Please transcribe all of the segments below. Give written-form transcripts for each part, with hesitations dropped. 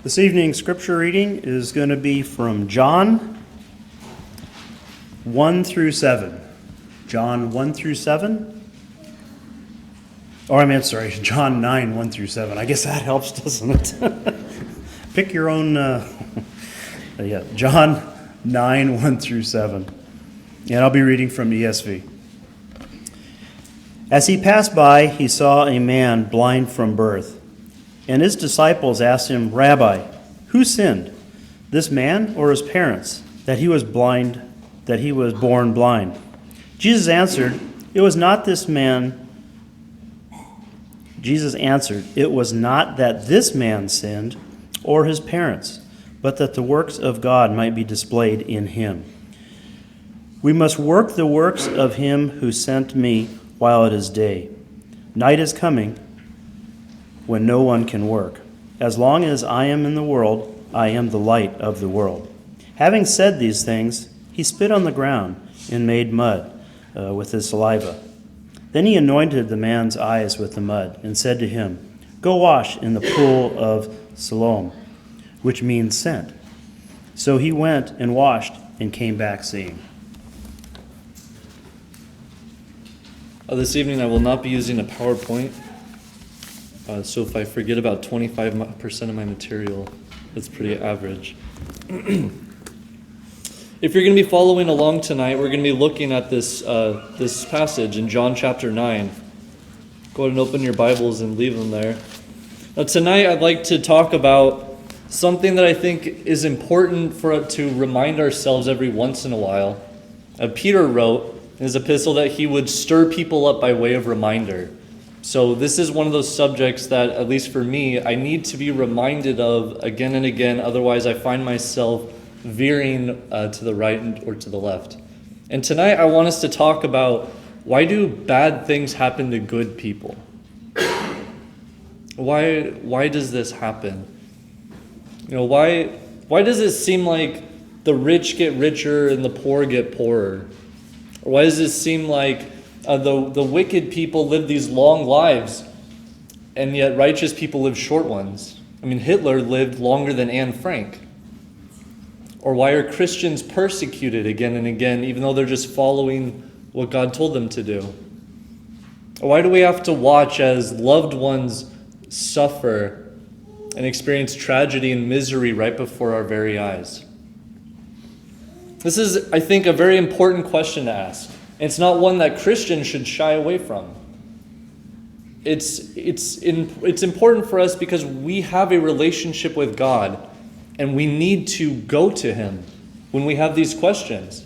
This evening's scripture reading is going to be from John 1 through 7. John 1 through 7? John 9, 1 through 7. I guess that helps, doesn't it? Pick your own, John 9, 1 through 7. And I'll be reading from ESV. As he passed by, he saw a man blind from birth. And his disciples asked him, "Rabbi, who sinned, this man or his parents, that he was born blind?" Jesus answered, "It was not that this man sinned or his parents, but that the works of God might be displayed in him. We must work the works of him who sent me while it is day. Night is coming when no one can work. As long as I am in the world, I am the light of the world." Having said these things, he spit on the ground and made mud with his saliva. Then he anointed the man's eyes with the mud and said to him, "Go wash in the pool of Siloam," which means sent. So he went and washed and came back seeing. This evening I will not be using a PowerPoint. So if I forget about 25% of my material, that's pretty average. If you're going to be following along tonight, we're going to be looking at this passage in John chapter 9. Go ahead and open your Bibles and leave them there. Now tonight I'd like to talk about something that I think is important for us to remind ourselves every once in a while. Peter wrote in his epistle that he would stir people up by way of reminder. So this is one of those subjects that, at least for me, I need to be reminded of again and again. Otherwise, I find myself veering to the right or to the left. And tonight, I want us to talk about, why do bad things happen to good people? Why does this happen? Why does it seem like the rich get richer and the poor get poorer? Or why does it seem like the wicked people live these long lives, and yet righteous people live short ones? I mean, Hitler lived longer than Anne Frank. Or why are Christians persecuted again and again, even though they're just following what God told them to do? Or why do we have to watch as loved ones suffer and experience tragedy and misery right before our very eyes? This is, I think, a very important question to ask. It's not one that Christians should shy away from. It's important for us because we have a relationship with God, and we need to go to Him when we have these questions.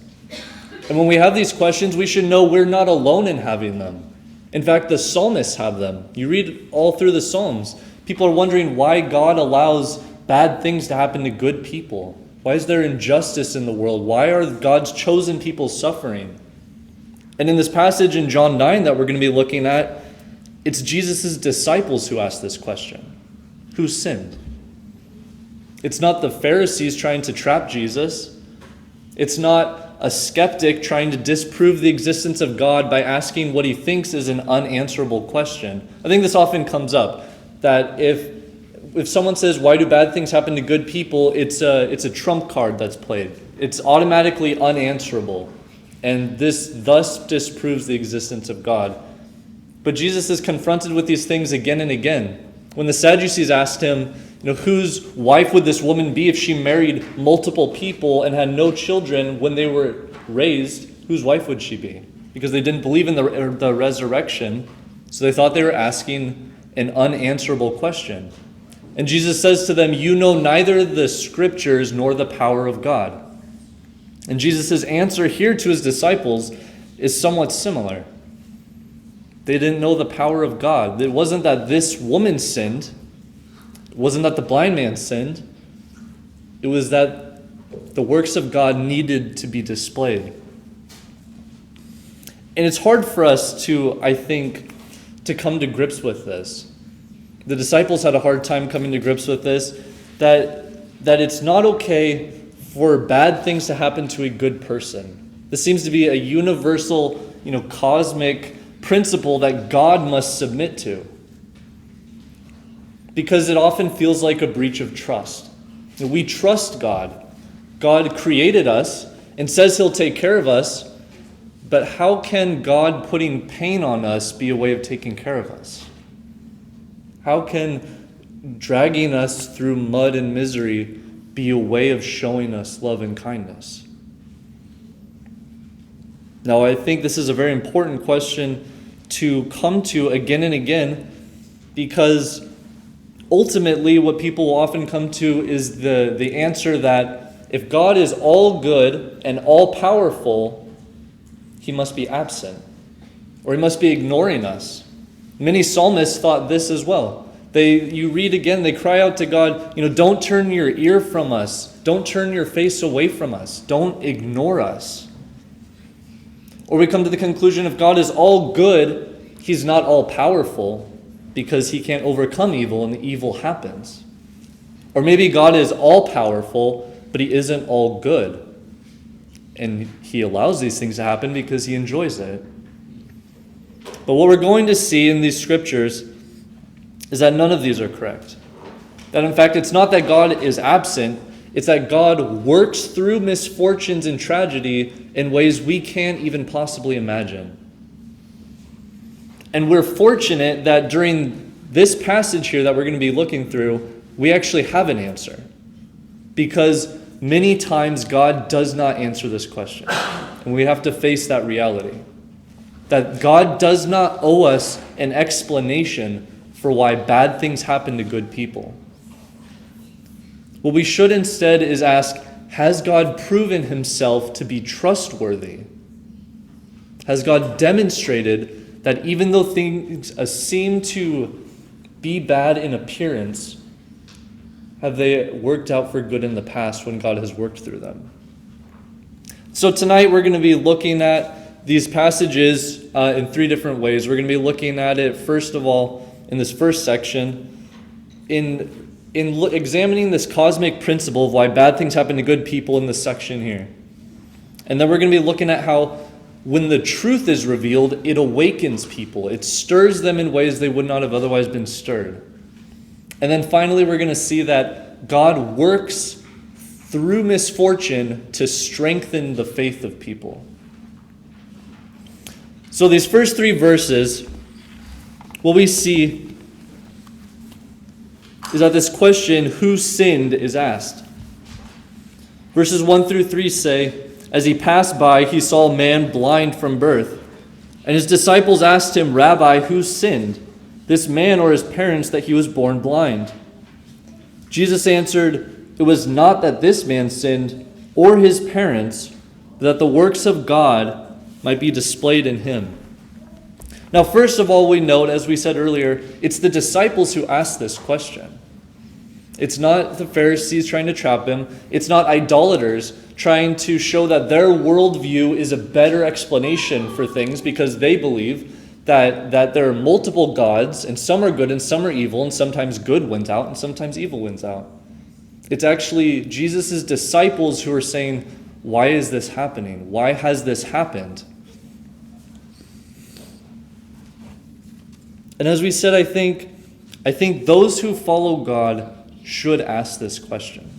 And when we have these questions, we should know we're not alone in having them. In fact, the psalmists have them. You read all through the Psalms. People are wondering why God allows bad things to happen to good people. Why is there injustice in the world? Why are God's chosen people suffering? And in this passage in John 9 that we're going to be looking at, it's Jesus' disciples who ask this question. Who sinned? It's not the Pharisees trying to trap Jesus. It's not a skeptic trying to disprove the existence of God by asking what he thinks is an unanswerable question. I think this often comes up, that if someone says, "Why do bad things happen to good people?" it's a trump card that's played. It's automatically unanswerable. And this thus disproves the existence of God. But Jesus is confronted with these things again and again. When the Sadducees asked him, whose wife would this woman be if she married multiple people and had no children when they were raised? Whose wife would she be? Because they didn't believe in the resurrection, so they thought they were asking an unanswerable question. And Jesus says to them, "You know neither the scriptures nor the power of God." And Jesus' answer here to his disciples is somewhat similar. They didn't know the power of God. It wasn't that this woman sinned. It wasn't that the blind man sinned. It was that the works of God needed to be displayed. And it's hard for us to, I think, to come to grips with this. The disciples had a hard time coming to grips with this, that it's not okay for bad things to happen to a good person. This seems to be a universal, cosmic principle that God must submit to. because it often feels like a breach of trust. We trust God. God created us and says he'll take care of us, but how can God putting pain on us be a way of taking care of us? How can dragging us through mud and misery be a way of showing us love and kindness? Now, I think this is a very important question to come to again and again, because ultimately what people will often come to is the answer that if God is all good and all powerful, he must be absent, or he must be ignoring us. Many psalmists thought this as well. You read again, they cry out to God, don't turn your ear from us. Don't turn your face away from us. Don't ignore us. Or we come to the conclusion, if God is all good, he's not all powerful because he can't overcome evil and the evil happens. Or maybe God is all powerful, but he isn't all good. And he allows these things to happen because he enjoys it. But what we're going to see in these scriptures is that none of these are correct. That in fact, it's not that God is absent, it's that God works through misfortunes and tragedy in ways we can't even possibly imagine. And we're fortunate that during this passage here that we're going to be looking through, we actually have an answer. Because many times God does not answer this question. And we have to face that reality. That God does not owe us an explanation for why bad things happen to good people. What we should instead is ask, has God proven himself to be trustworthy? Has God demonstrated that even though things seem to be bad in appearance, have they worked out for good in the past when God has worked through them? So tonight we're going to be looking at these passages in three different ways. We're going to be looking at it, first of all, in this first section, in examining this cosmic principle of why bad things happen to good people in this section here. And then we're going to be looking at how when the truth is revealed, it awakens people. It stirs them in ways they would not have otherwise been stirred. And then finally, we're going to see that God works through misfortune to strengthen the faith of people. So these first three verses, what we see is that this question, who sinned, is asked. Verses 1 through 3 say, as he passed by, he saw a man blind from birth. And his disciples asked him, Rabbi, who sinned, this man or his parents, that he was born blind? Jesus answered, it was not that this man sinned or his parents, but that the works of God might be displayed in him. Now, first of all, we note, as we said earlier, it's the disciples who asked this question. It's not the Pharisees trying to trap him. It's not idolaters trying to show that their worldview is a better explanation for things because they believe that there are multiple gods, and some are good and some are evil, and sometimes good wins out and sometimes evil wins out. It's actually Jesus' disciples who are saying, why is this happening? Why has this happened? And as we said, I think those who follow God should ask this question.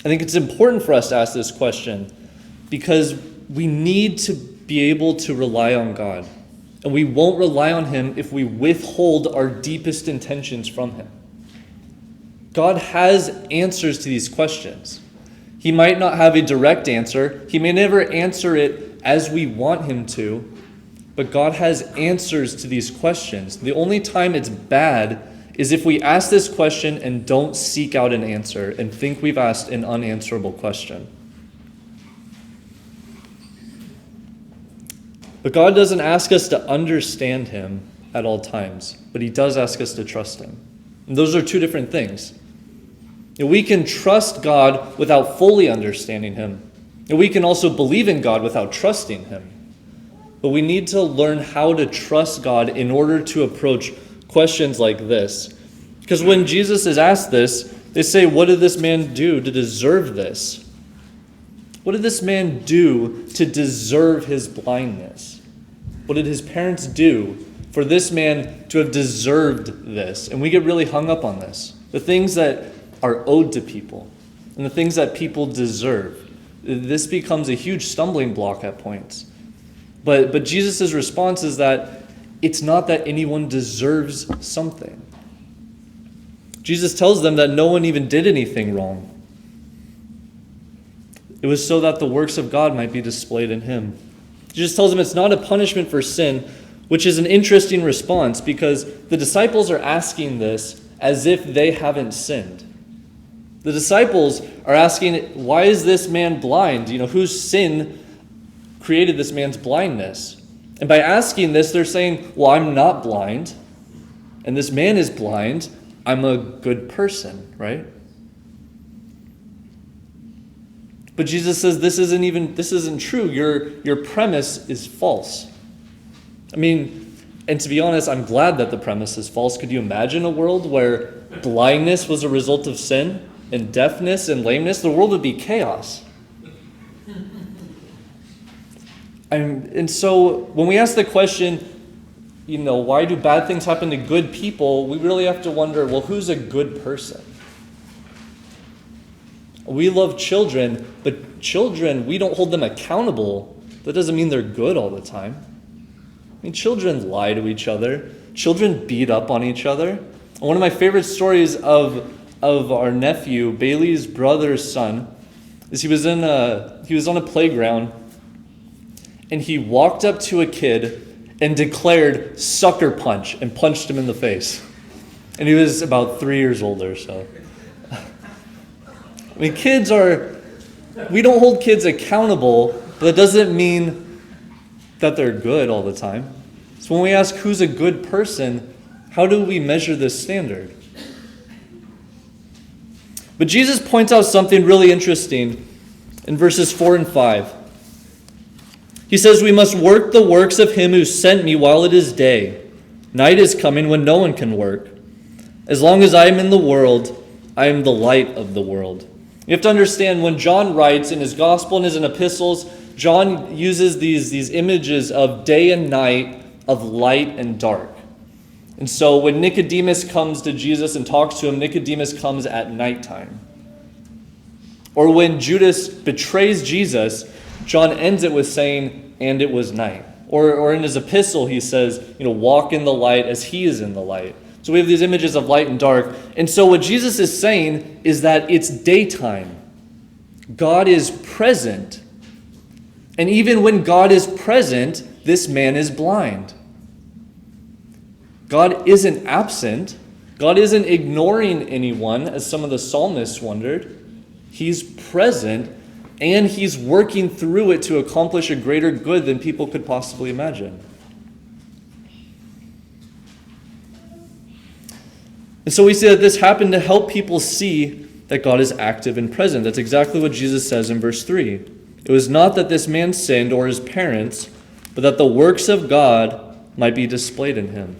I think it's important for us to ask this question because we need to be able to rely on God. And we won't rely on him if we withhold our deepest intentions from him. God has answers to these questions. He might not have a direct answer. He may never answer it as we want him to. But God has answers to these questions. The only time it's bad is if we ask this question and don't seek out an answer and think we've asked an unanswerable question. But God doesn't ask us to understand him at all times, but he does ask us to trust him. And those are two different things. And we can trust God without fully understanding him. And we can also believe in God without trusting him. But we need to learn how to trust God in order to approach questions like this. Because when Jesus is asked this, they say, what did this man do to deserve this? What did this man do to deserve his blindness? What did his parents do for this man to have deserved this. And we get really hung up on this. The things that are owed to people and the things that people deserve. This becomes a huge stumbling block at points. But Jesus' response is that it's not that anyone deserves something. Jesus tells them that no one even did anything wrong. It was so that the works of God might be displayed in him. Jesus tells them it's not a punishment for sin, which is an interesting response because the disciples are asking this as if they haven't sinned. The disciples are asking, why is this man blind? Whose sin created this man's blindness? And by asking this, they're saying, well, I'm not blind, and this man is blind. I'm a good person, right? But Jesus says this isn't true. Your premise is false. And to be honest, I'm glad that the premise is false. Could you imagine a world where blindness was a result of sin and deafness and lameness? The world would be chaos. And so when we ask the question, why do bad things happen to good people? We really have to wonder, well, who's a good person? We love children, but children, we don't hold them accountable. That doesn't mean they're good all the time. Children lie to each other. Children beat up on each other. One of my favorite stories of our nephew, Bailey's brother's son, is he was on a playground, and he walked up to a kid and declared sucker punch and punched him in the face. And he was about 3 years old or so. We don't hold kids accountable, but that doesn't mean that they're good all the time. So when we ask who's a good person, how do we measure this standard? But Jesus points out something really interesting in verses 4 and 5. He says, we must work the works of him who sent me while it is day. Night is coming when no one can work. As long as I am in the world, I am the light of the world. You have to understand, when John writes in his gospel and his epistles, John uses these images of day and night, of light and dark. And so when Nicodemus comes to Jesus and talks to him, Nicodemus comes at nighttime. Or when Judas betrays Jesus, John ends it with saying, and it was night. Or in his epistle, he says, walk in the light as he is in the light. So we have these images of light and dark. And so what Jesus is saying is that it's daytime. God is present. And even when God is present, this man is blind. God isn't absent. God isn't ignoring anyone, as some of the psalmists wondered. He's present, and he's working through it to accomplish a greater good than people could possibly imagine. And so we see that this happened to help people see that God is active and present. That's exactly what Jesus says in verse 3. It was not that this man sinned or his parents, but that the works of God might be displayed in him.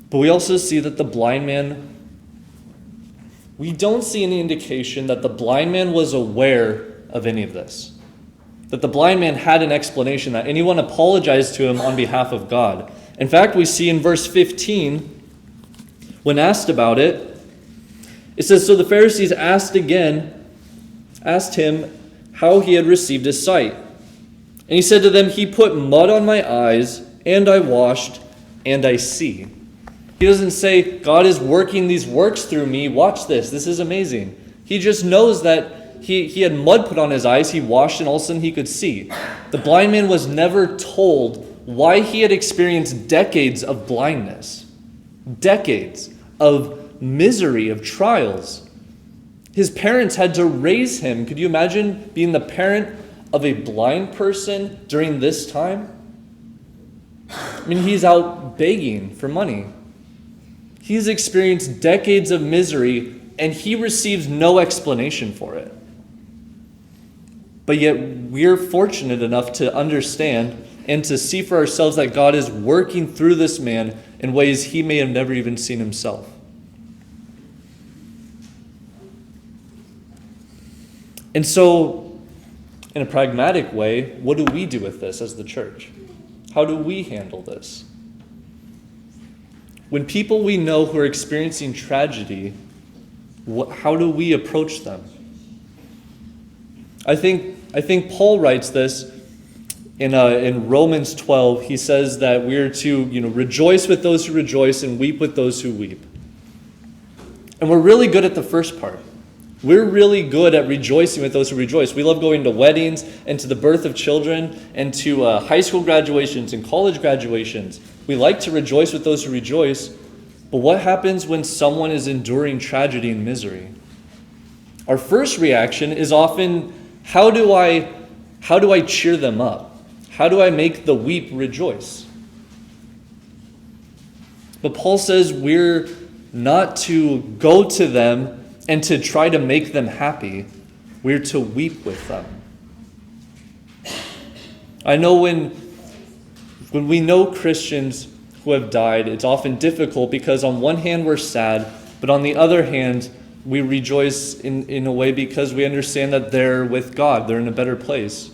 But we also see that the blind man, we don't see any indication that the blind man was aware of any of this. That the blind man had an explanation, that anyone apologized to him on behalf of God. In fact, we see in verse 15, when asked about it, it says, so the Pharisees asked him how he had received his sight. And he said to them, he put mud on my eyes, and I washed, and I see. He doesn't say, God is working these works through me. Watch this. This is amazing. He just knows that he had mud put on his eyes. He washed, and all of a sudden he could see. The blind man was never told why he had experienced decades of blindness. Decades of misery, of trials. His parents had to raise him. Could you imagine being the parent of a blind person during this time? He's out begging for money. He's experienced decades of misery, and he receives no explanation for it. But yet we're fortunate enough to understand and to see for ourselves that God is working through this man in ways he may have never even seen himself. And so in a pragmatic way, what do we do with this as the church? How do we handle this? When people we know who are experiencing tragedy, how do we approach them? I think Paul writes this in Romans 12. He says that we're to rejoice with those who rejoice and weep with those who weep. And we're really good at the first part. We're really good at rejoicing with those who rejoice. We love going to weddings and to the birth of children and to high school graduations and college graduations. We like to rejoice with those who rejoice. But what happens when someone is enduring tragedy and misery? Our first reaction is often, how do I cheer them up? How do I make the weep rejoice? But Paul says we're not to go to them and to try to make them happy. We're to weep with them. I know when we know Christians who have died, it's often difficult because on one hand we're sad, but on the other hand, we rejoice in a way because we understand that they're with God. They're in a better place.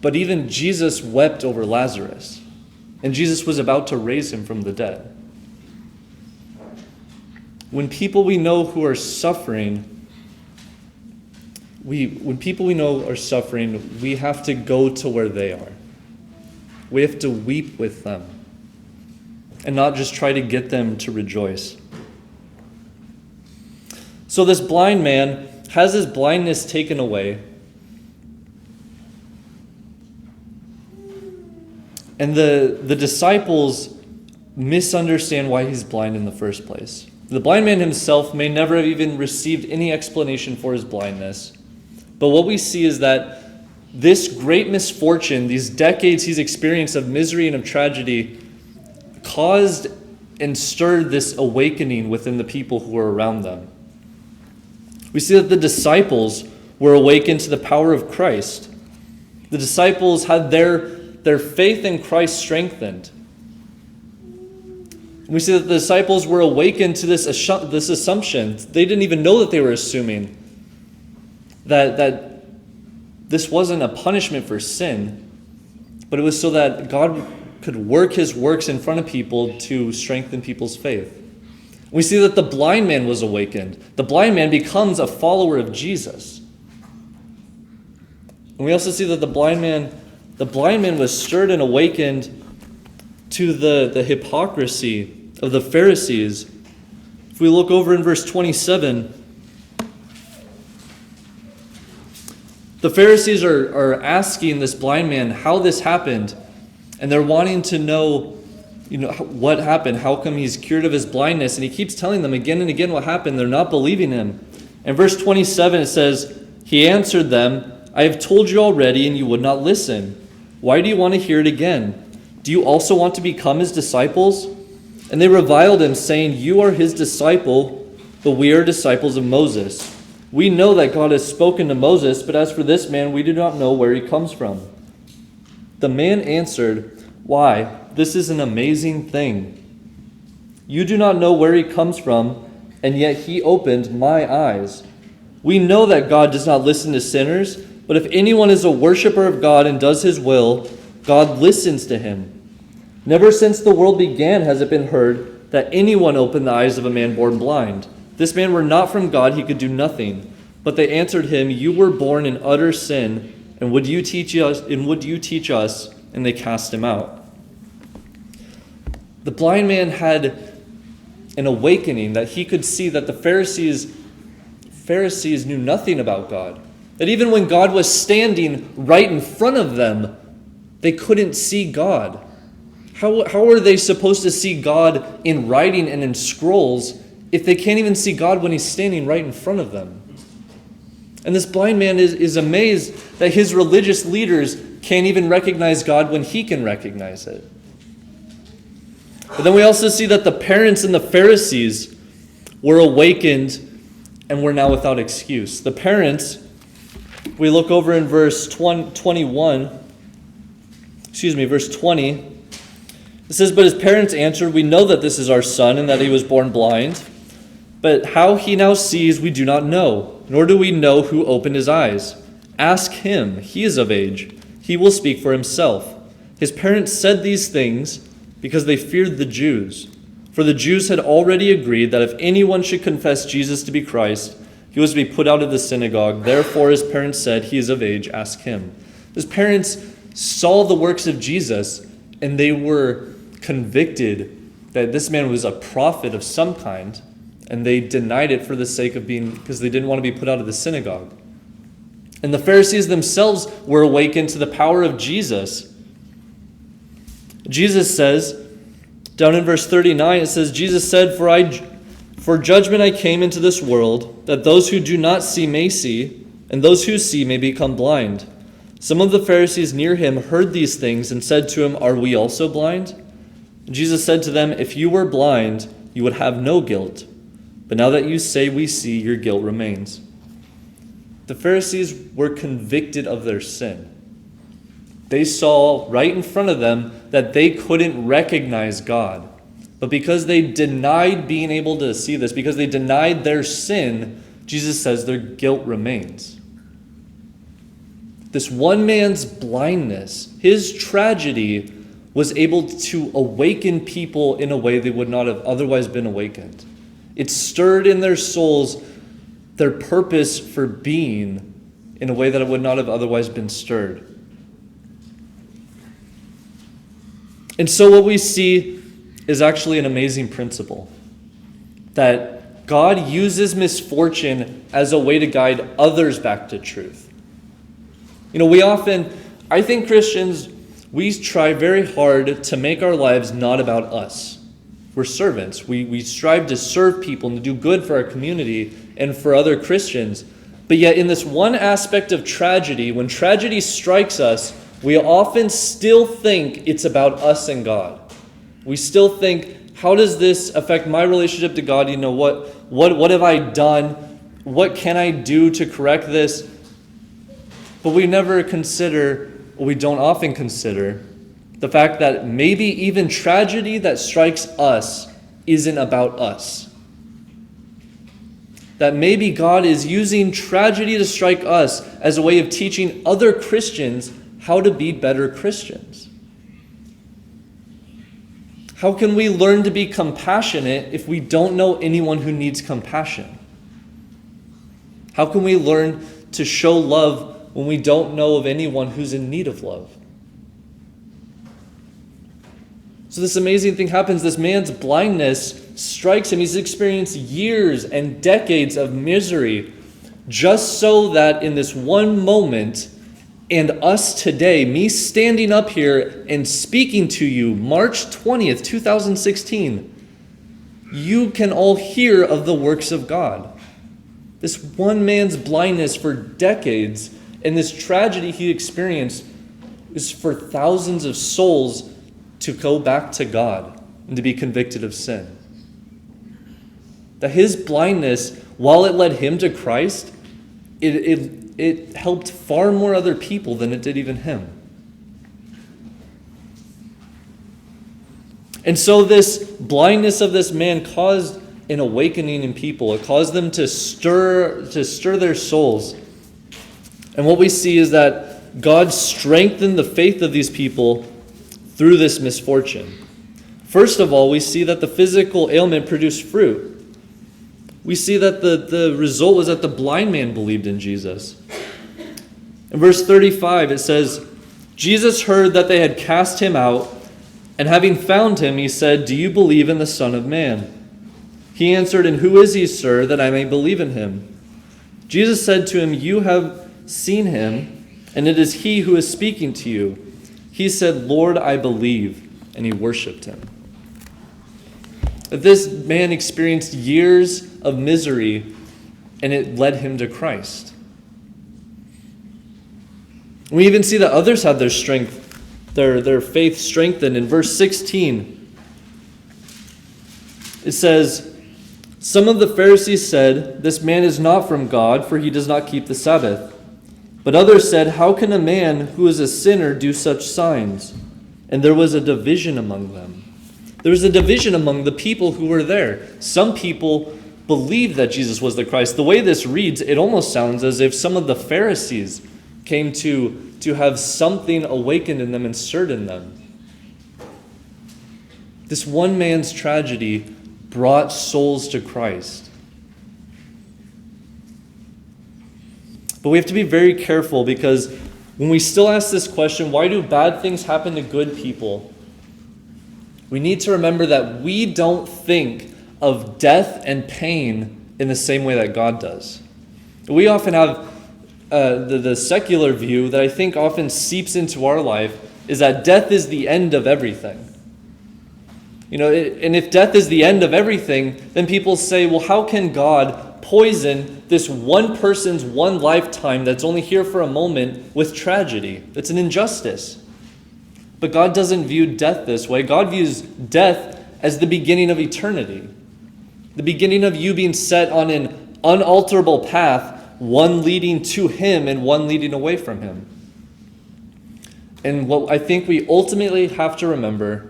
But even Jesus wept over Lazarus, and Jesus was about to raise him from the dead. When people we know who are suffering, we have to go to where they are. We have to weep with them and not just try to get them to rejoice. So this blind man has his blindness taken away. And the disciples misunderstand why he's blind in the first place. The blind man himself may never have even received any explanation for his blindness. But what we see is that this great misfortune, these decades he's experienced of misery and of tragedy, caused and stirred this awakening within the people who were around them. We see that the disciples were awakened to the power of Christ. The disciples had their faith in Christ strengthened. We see that the disciples were awakened to this assumption. They didn't even know that they were assuming that this wasn't a punishment for sin, but it was so that God could work his works in front of people to strengthen people's faith. We see that the blind man was awakened. The blind man becomes a follower of Jesus. And we also see that the blind man was stirred and awakened to the hypocrisy of the Pharisees. If we look over in verse 27, the Pharisees are asking this blind man how this happened, and they're wanting to know, what happened, how come he's cured of his blindness, and he keeps telling them again and again what happened. They're not believing him. In verse 27 it says, he answered them, I have told you already, and you would not listen. Why do you want to hear it again? Do you also want to become his disciples? And they reviled him, saying, you are his disciple, but we are disciples of Moses. We know that God has spoken to Moses, but as for this man, we do not know where he comes from. The man answered, why, this is an amazing thing. You do not know where he comes from, and yet he opened my eyes. We know that God does not listen to sinners, but if anyone is a worshiper of God and does his will, God listens to him. Never since the world began has it been heard that anyone opened the eyes of a man born blind. If this man were not from God, he could do nothing. But they answered him, you were born in utter sin, and would you teach us? And they cast him out. The blind man had an awakening that he could see that the Pharisees knew nothing about God. That even when God was standing right in front of them, they couldn't see God. How are they supposed to see God in writing and in scrolls if they can't even see God when he's standing right in front of them? And this blind man is amazed that his religious leaders can't even recognize God when he can recognize it. But then we also see that the parents and the Pharisees were awakened and were now without excuse. The parents, we look over in verse 20. It says, but his parents answered, we know that this is our son and that he was born blind. But how he now sees we do not know, nor do we know who opened his eyes. Ask him, he is of age. He will speak for himself. His parents said these things because they feared the Jews. For the Jews had already agreed that if anyone should confess Jesus to be Christ, he was to be put out of the synagogue. Therefore his parents said, he is of age, ask him. His parents saw the works of Jesus, and they were convicted that this man was a prophet of some kind, and they denied it for the sake of because they didn't want to be put out of the synagogue. And the Pharisees themselves were awakened to the power of Jesus. Jesus says, down in verse 39, it says, Jesus said, For judgment I came into this world, that those who do not see may see, and those who see may become blind. Some of the Pharisees near him heard these things and said to him, Are we also blind? And Jesus said to them, If you were blind, you would have no guilt. But now that you say we see, your guilt remains. The Pharisees were convicted of their sin. They saw right in front of them that they couldn't recognize God. But because they denied being able to see this, because they denied their sin, Jesus says their guilt remains. This one man's blindness, his tragedy, was able to awaken people in a way they would not have otherwise been awakened. It stirred in their souls their purpose for being in a way that it would not have otherwise been stirred. And so what we see is actually an amazing principle, that God uses misfortune as a way to guide others back to truth. I think Christians, we try very hard to make our lives not about us. We're servants. We strive to serve people and to do good for our community and for other Christians. But yet in this one aspect of tragedy, when tragedy strikes us, we often still think it's about us and God. We still think, how does this affect my relationship to God? What have I done? What can I do to correct this? But we don't often consider the fact that maybe even tragedy that strikes us isn't about us. That maybe God is using tragedy to strike us as a way of teaching other Christians how to be better Christians. How can we learn to be compassionate if we don't know anyone who needs compassion? How can we learn to show love when we don't know of anyone who's in need of love? So this amazing thing happens. This man's blindness strikes him. He's experienced years and decades of misery just so that in this one moment, and us today, me standing up here and speaking to you March 20th, 2016, you can all hear of the works of God. This one man's blindness for decades and this tragedy he experienced is for thousands of souls to go back to God and to be convicted of sin. That his blindness, while it led him to Christ, it helped far more other people than it did even him. And so this blindness of this man caused an awakening in people. It caused them to stir their souls. And what we see is that God strengthened the faith of these people through this misfortune. First of all, we see that the physical ailment produced fruit. We see that the result was that the blind man believed in Jesus. In verse 35, it says, Jesus heard that they had cast him out, and having found him, he said, Do you believe in the Son of Man? He answered, And who is he, sir, that I may believe in him? Jesus said to him, You have seen him, and it is he who is speaking to you. He said, Lord, I believe, and he worshipped him. This man experienced years of misery, and it led him to Christ. We even see that others had their faith strengthened. In verse 16, it says, Some of the Pharisees said, This man is not from God, for he does not keep the Sabbath. But others said, How can a man who is a sinner do such signs? And there was a division among them. There was a division among the people who were there. Some people believed that Jesus was the Christ. The way this reads, it almost sounds as if some of the Pharisees came to have something awakened in them and stirred in them. This one man's tragedy brought souls to Christ. But we have to be very careful, because when we still ask this question, why do bad things happen to good people? We need to remember that we don't think of death and pain in the same way that God does. We often have the secular view that I think often seeps into our life, is that death is the end of everything. And if death is the end of everything, then people say, well, how can God poison this one person's one lifetime that's only here for a moment with tragedy? It's an injustice. But God doesn't view death this way. God views death as the beginning of eternity, the beginning of you being set on an unalterable path, one leading to Him and one leading away from Him. And what I think we ultimately have to remember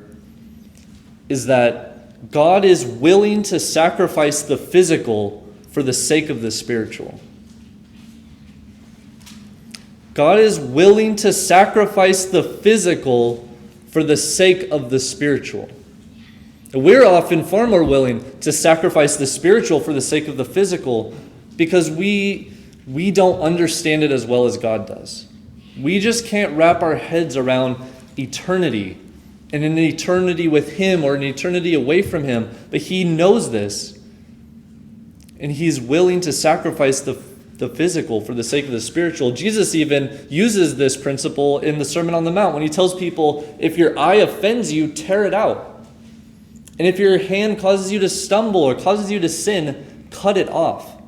is that God is willing to sacrifice the physical for the sake of the spiritual. God is willing to sacrifice the physical for the sake of the spiritual. We're often far more willing to sacrifice the spiritual for the sake of the physical, because we don't understand it as well as God does. We just can't wrap our heads around eternity, and an eternity with Him or an eternity away from Him. But He knows this, and He's willing to sacrifice the physical for the sake of the spiritual. Jesus even uses this principle in the Sermon on the Mount when He tells people, if your eye offends you, tear it out. And if your hand causes you to stumble or causes you to sin, cut it off.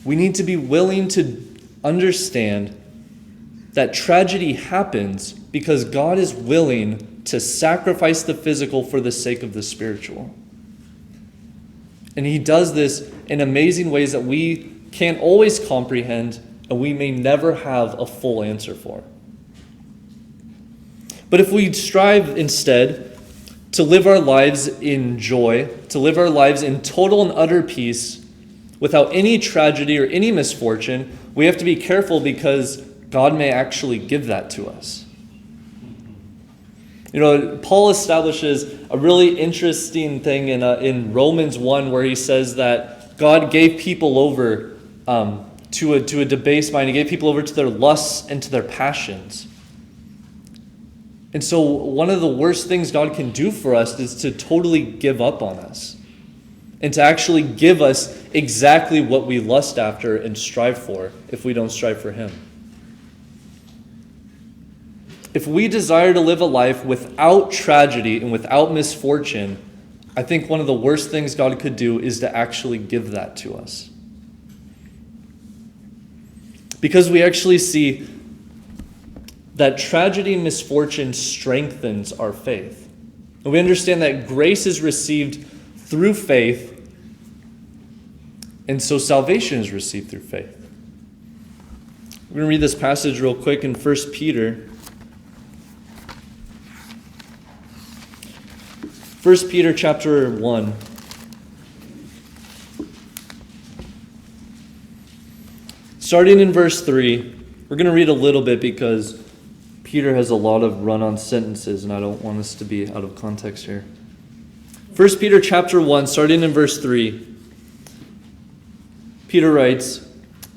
We need to be willing to understand that tragedy happens because God is willing to sacrifice the physical for the sake of the spiritual. And He does this in amazing ways that we can't always comprehend, and we may never have a full answer for. But if we strive instead to live our lives in joy, to live our lives in total and utter peace, without any tragedy or any misfortune, we have to be careful, because God may actually give that to us. Paul establishes a really interesting thing in Romans 1, where he says that God gave people over to a debased mind. He gave people over to their lusts and to their passions. And so one of the worst things God can do for us is to totally give up on us, and to actually give us exactly what we lust after and strive for if we don't strive for Him. If we desire to live a life without tragedy and without misfortune, I think one of the worst things God could do is to actually give that to us. Because we actually see that tragedy and misfortune strengthens our faith. And we understand that grace is received through faith, and so salvation is received through faith. We're going to read this passage real quick in 1 Peter. 1 Peter chapter 1. Starting in verse 3, we're going to read a little bit because Peter has a lot of run-on sentences, and I don't want us to be out of context here. 1 Peter chapter 1, starting in verse 3, Peter writes,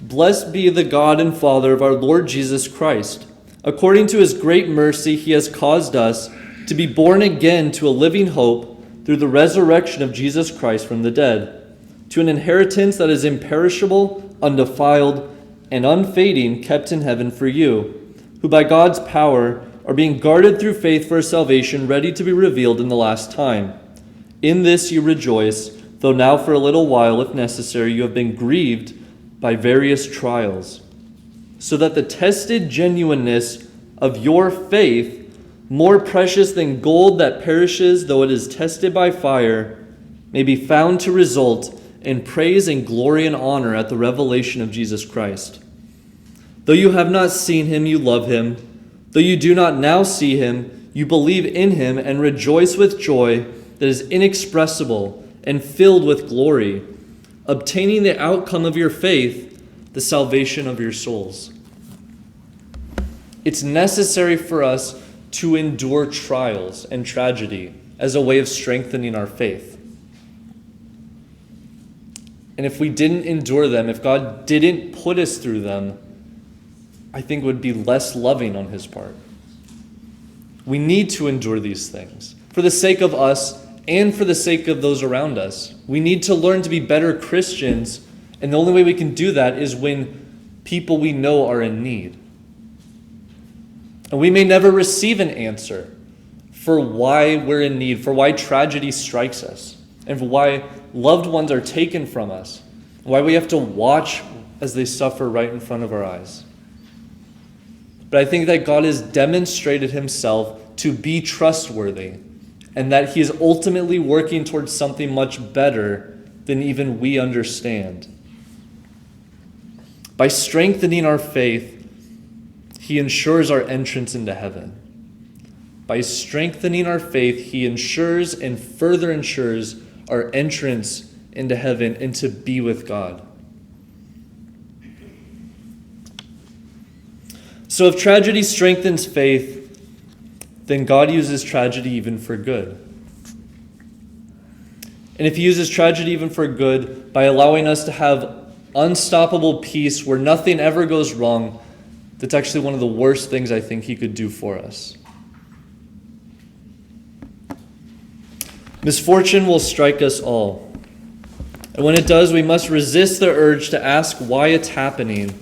"Blessed be the God and Father of our Lord Jesus Christ. According to His great mercy, He has caused us to be born again to a living hope through the resurrection of Jesus Christ from the dead, to an inheritance that is imperishable, undefiled, and unfading, kept in heaven for you, who by God's power are being guarded through faith for a salvation ready to be revealed in the last time. In this you rejoice, though now for a little while, if necessary, you have been grieved by various trials, so that the tested genuineness of your faith, more precious than gold that perishes though it is tested by fire, may be found to result in praise and glory and honor at the revelation of Jesus Christ. Though you have not seen Him, you love Him. Though you do not now see Him, you believe in Him and rejoice with joy that is inexpressible and filled with glory, obtaining the outcome of your faith, the salvation of your souls. It's necessary for us to endure trials and tragedy as a way of strengthening our faith. And if we didn't endure them, if God didn't put us through them, I think it would be less loving on his part. We need to endure these things for the sake of us and for the sake of those around us. We need to learn to be better Christians, and the only way we can do that is when people we know are in need. And we may never receive an answer for why we're in need, for why tragedy strikes us, and for why loved ones are taken from us, why we have to watch as they suffer right in front of our eyes. But I think that God has demonstrated himself to be trustworthy, and that he is ultimately working towards something much better than even we understand. By strengthening our faith, he ensures our entrance into heaven. By strengthening our faith, he ensures and further ensures our entrance into heaven and to be with God. So if tragedy strengthens faith, then God uses tragedy even for good. And if he uses tragedy even for good by allowing us to have unstoppable peace where nothing ever goes wrong, that's actually one of the worst things I think he could do for us. Misfortune will strike us all. And when it does, we must resist the urge to ask why it's happening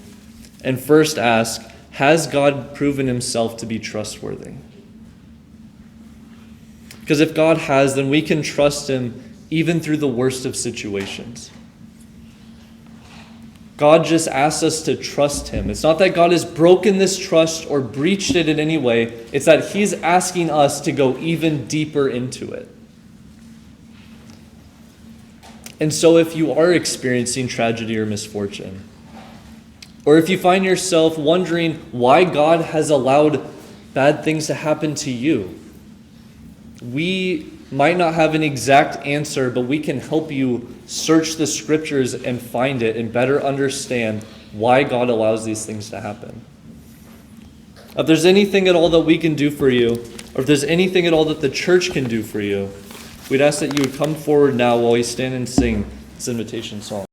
and first ask, has God proven himself to be trustworthy? Because if God has, then we can trust him even through the worst of situations. God just asks us to trust him. It's not that God has broken this trust or breached it in any way. It's that he's asking us to go even deeper into it. And so if you are experiencing tragedy or misfortune, or if you find yourself wondering why God has allowed bad things to happen to you, we might not have an exact answer, but we can help you search the scriptures and find it and better understand why God allows these things to happen. If there's anything at all that we can do for you, or if there's anything at all that the church can do for you, we'd ask that you would come forward now while we stand and sing this invitation song.